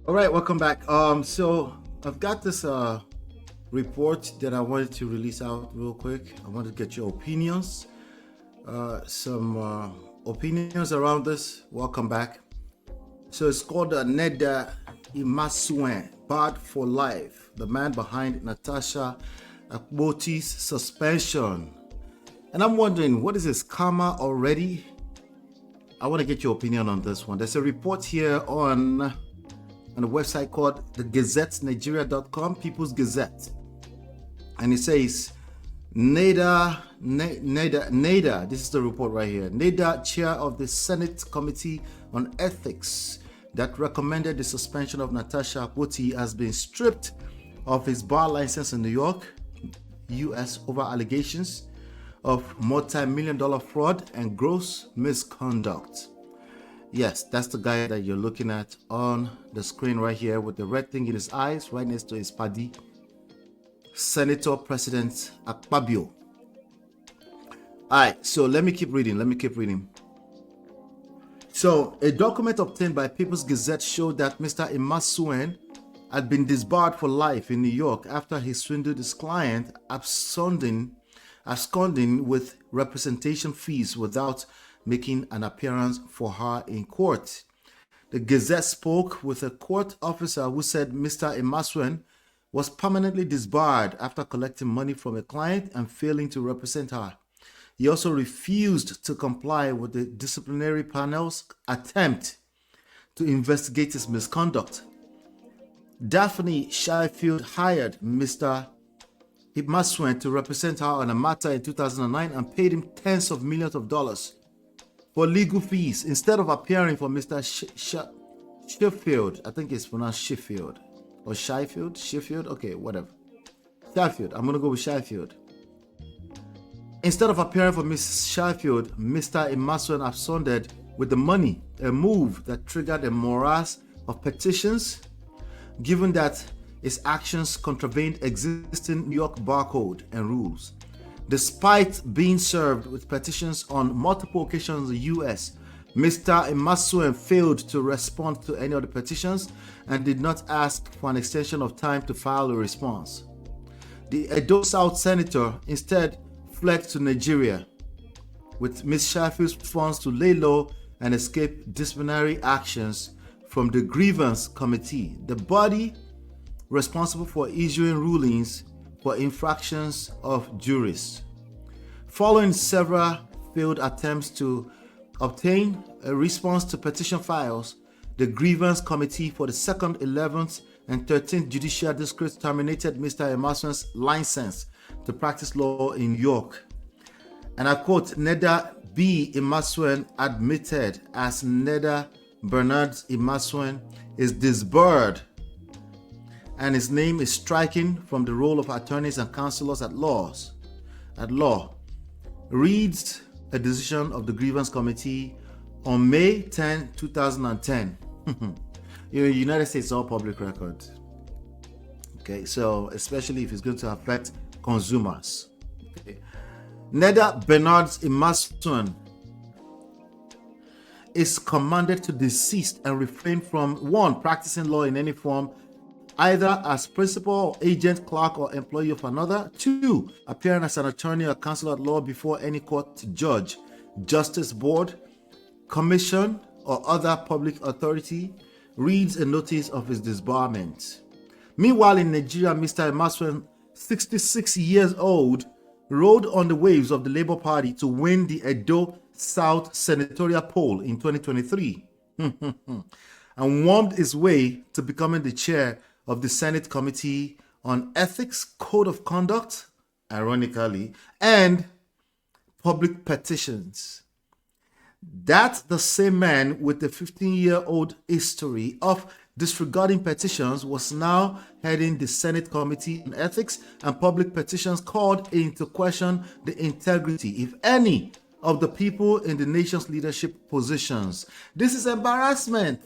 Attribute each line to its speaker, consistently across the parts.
Speaker 1: All right, welcome back. So I've got this report that I wanted to release out real quick. I want to get your opinions, some opinions around this. Welcome back. So it's called NEDA IMASUEN, Barred for Life. The man behind Natasha Akpoti's suspension. And I'm wondering, what is this, karma already? I want to get your opinion on this one. There's a report here on a website called thegazettenigeria.com, People's Gazette. And it says, NEDA, this is the report right here. NEDA, chair of the Senate Committee on Ethics that recommended the suspension of Natasha Akpoti, has been stripped of his bar license in New York, US, over allegations of multi-million-dollar fraud and gross misconduct. Yes, that's the guy that you're looking at on the screen right here with the red thing in his eyes right next to his paddy, Senator President Akpabio. All right, so let me keep reading. So a document obtained by People's Gazette showed that Mr. IMASUEN had been disbarred for life in New York after he swindled his client, absconding with representation fees without making an appearance for her in court. The Gazette spoke with a court officer who said Mr. IMASUEN was permanently disbarred after collecting money from a client and failing to represent her. He also refused to comply with the disciplinary panel's attempt to investigate his misconduct. Daphne Sheffield hired Mr. IMASUEN to represent her on a matter in 2009 and paid him tens of millions of dollars for legal fees instead of appearing for Mr. Sheffield. I think it's pronounced Sheffield or Sheffield. Okay, whatever. Sheffield. I'm gonna go with Sheffield. Instead of appearing for Miss Sheffield, Mr. IMASUEN absconded with the money, a move that triggered a morass of petitions, given that his actions contravened existing New York bar code and rules. Despite being served with petitions on multiple occasions in the US, Mr. IMASUEN failed to respond to any of the petitions and did not ask for an extension of time to file a response. The Edo South senator instead fled to Nigeria with Ms. Sheffield's funds to lay low and escape disciplinary actions from the grievance committee, the body responsible for issuing rulings for infractions of juries. Following several failed attempts to obtain a response to petition files, the grievance committee for the 2nd, 11th, and 13th judicial districts terminated Mr. IMASUEN's license to practice law in New York. And I quote, NEDA B. IMASUEN admitted as NEDA Bernard IMASUEN is disbarred and his name is stricken from the roll of attorneys and counselors at law, reads a decision of the grievance committee on May 10, 2010. United States all public record. Okay, so especially if it's going to affect consumers. Okay. NEDA Bernard IMASUEN is commanded to desist and refrain from 1. Practicing law in any form, either as principal, agent, clerk, or employee of another. 2. Appearing as an attorney or counsel at law before any court, judge, justice board, commission, or other public authority, reads a notice of his disbarment. Meanwhile, in Nigeria, Mr. IMASUEN, 66 years old, rode on the waves of the Labour Party to win the Edo South senatorial poll in 2023 and warmed his way to becoming the chair of the Senate Committee on Ethics, Code of Conduct, ironically, and Public Petitions. That's the same man with the 15-year-old history of disregarding petitions was now heading the Senate Committee on Ethics and Public Petitions, called into question the integrity, if any, of the people in the nation's leadership positions. This is embarrassment.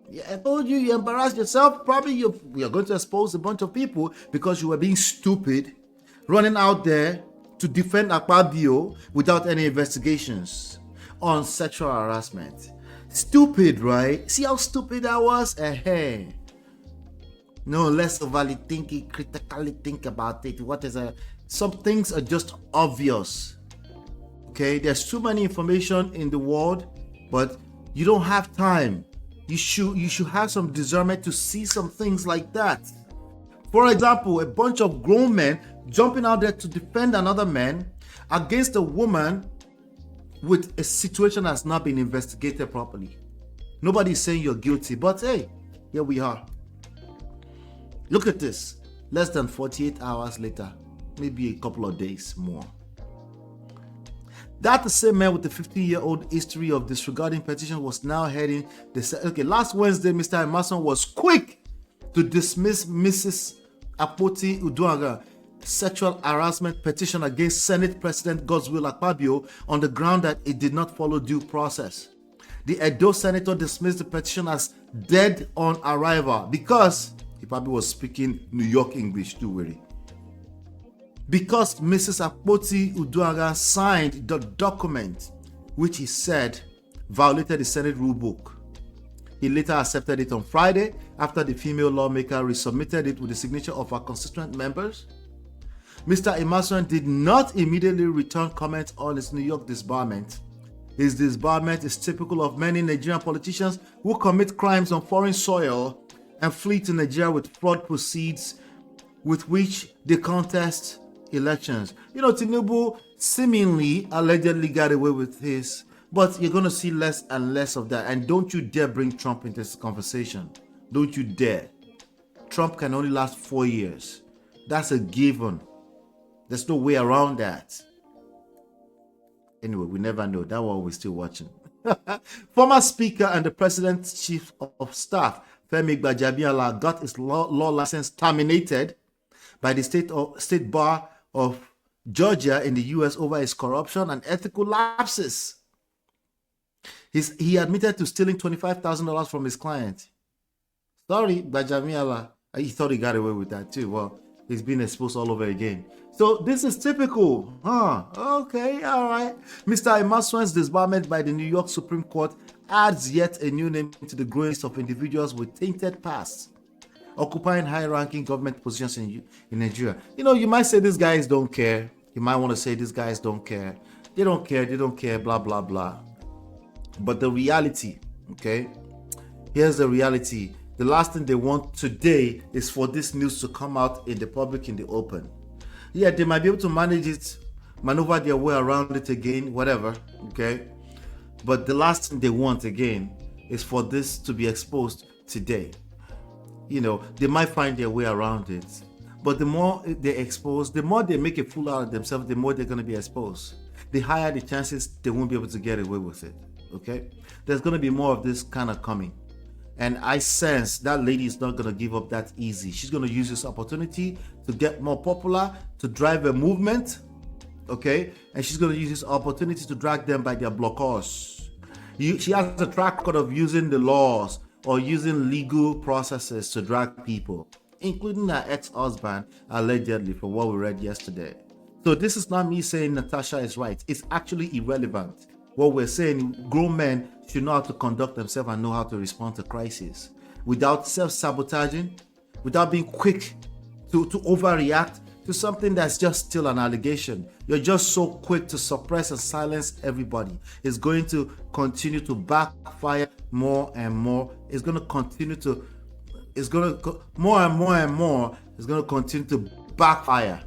Speaker 1: Yeah, I told you, you embarrassed yourself. Probably you're going to expose a bunch of people because you were being stupid, running out there to defend Akpabio without any investigations on sexual harassment. Stupid, right? See how stupid that was? No, let's overly think it, critically think about it. What is a? Some things are just obvious. Okay, there's too many information in the world, but you don't have time. You should have some discernment to see some things like that. For example, a bunch of grown men jumping out there to defend another man against a woman with a situation that's not been investigated properly. Nobody's saying you're guilty, but hey, here we are. Look at this. Less than 48 hours later, maybe a couple of days more. That the same man with the 50-year-old history of disregarding petition was now heading last Wednesday, Mr. Emerson was quick to dismiss Mrs. Akpoti Uduaghan's sexual harassment petition against Senate President Godswill Akpabio on the ground that it did not follow due process. The Edo senator dismissed the petition as dead on arrival because he probably was speaking New York English too, really. Because Mrs. Akpoti Uduaghan signed the document, which he said violated the Senate rule book. He later accepted it on Friday after the female lawmaker resubmitted it with the signature of her constituent members. Mr. Imasuen did not immediately return comments on his New York disbarment. His disbarment is typical of many Nigerian politicians who commit crimes on foreign soil and flee to Nigeria with fraud proceeds with which they contest elections. You know, Tinubu seemingly, allegedly got away with his, but you're going to see less and less of that. And don't you dare bring Trump into this conversation. Don't you dare. Trump can only last 4 years. That's a given. There's no way around that. Anyway, we never know. That one we're still watching. Former Speaker and the President's Chief of Staff, Femi Gbajabiamila, got his law license terminated by the state bar of Georgia in the U.S. over his corruption and ethical lapses. He admitted to stealing $25,000 from his client. Sorry, Gbajabiamila. He thought he got away with that too. Well, he's been exposed all over again. So this is typical. Okay, all right. Mr. Imasuen's disbarment by the New York Supreme Court adds yet a new name to the growing list of individuals with tainted pasts, occupying high-ranking government positions in Nigeria. You know, you might say these guys don't care. You might want to say these guys don't care. They don't care, blah, blah, blah. But the reality, okay? Here's the reality. The last thing they want today is for this news to come out in the public, in the open. Yeah, they might be able to manage it, maneuver their way around it again, whatever, okay? But the last thing they want again is for this to be exposed today. You know, they might find their way around it. But the more they expose, the more they make a fool out of themselves, the more they're going to be exposed. The higher the chances they won't be able to get away with it, okay? There's going to be more of this kind of coming. And I sense that lady is not going to give up that easy. She's going to use this opportunity to get more popular, to drive a movement, okay? And she's going to use this opportunity to drag them by their blockers. She has a track record of using the laws or using legal processes to drag people, including her ex-husband, allegedly, from what we read yesterday. So this is not me saying Natasha is right. It's actually irrelevant. What we're saying, grown men should know how to conduct themselves and know how to respond to crises without self-sabotaging, without being quick to overreact to something that's just still an allegation. You're just so quick to suppress and silence everybody. It's going to continue to backfire more and more. It's going to continue to, more and more and more, it's going to continue to backfire.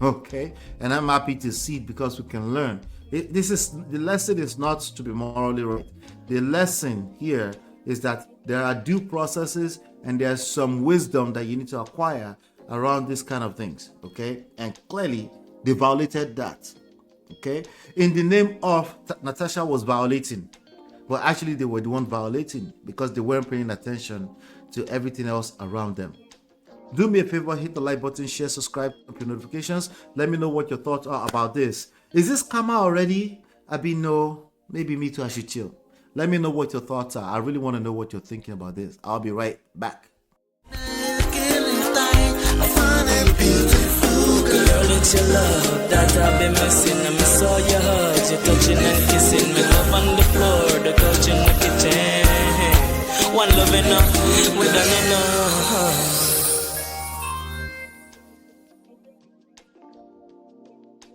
Speaker 1: Okay? And I'm happy to see it because we can learn. The lesson is not to be morally right. The lesson here is that there are due processes and there's some wisdom that you need to acquire around these kind of things, okay? And clearly, they violated that, okay? In the name of Natasha was violating, but actually they were the one violating because they weren't paying attention to everything else around them. Do me a favor, hit the like button, share, subscribe, turn on notifications. Let me know what your thoughts are about this. Is this karma already? No, maybe me too, I should chill. Let me know what your thoughts are. I really want to know what you're thinking about this. I'll be right back.
Speaker 2: Girl, it's your love that I've been missing. I saw your hugs, your touching and kissing. Me love on the floor, the couch in the kitchen. one loving, we done enough.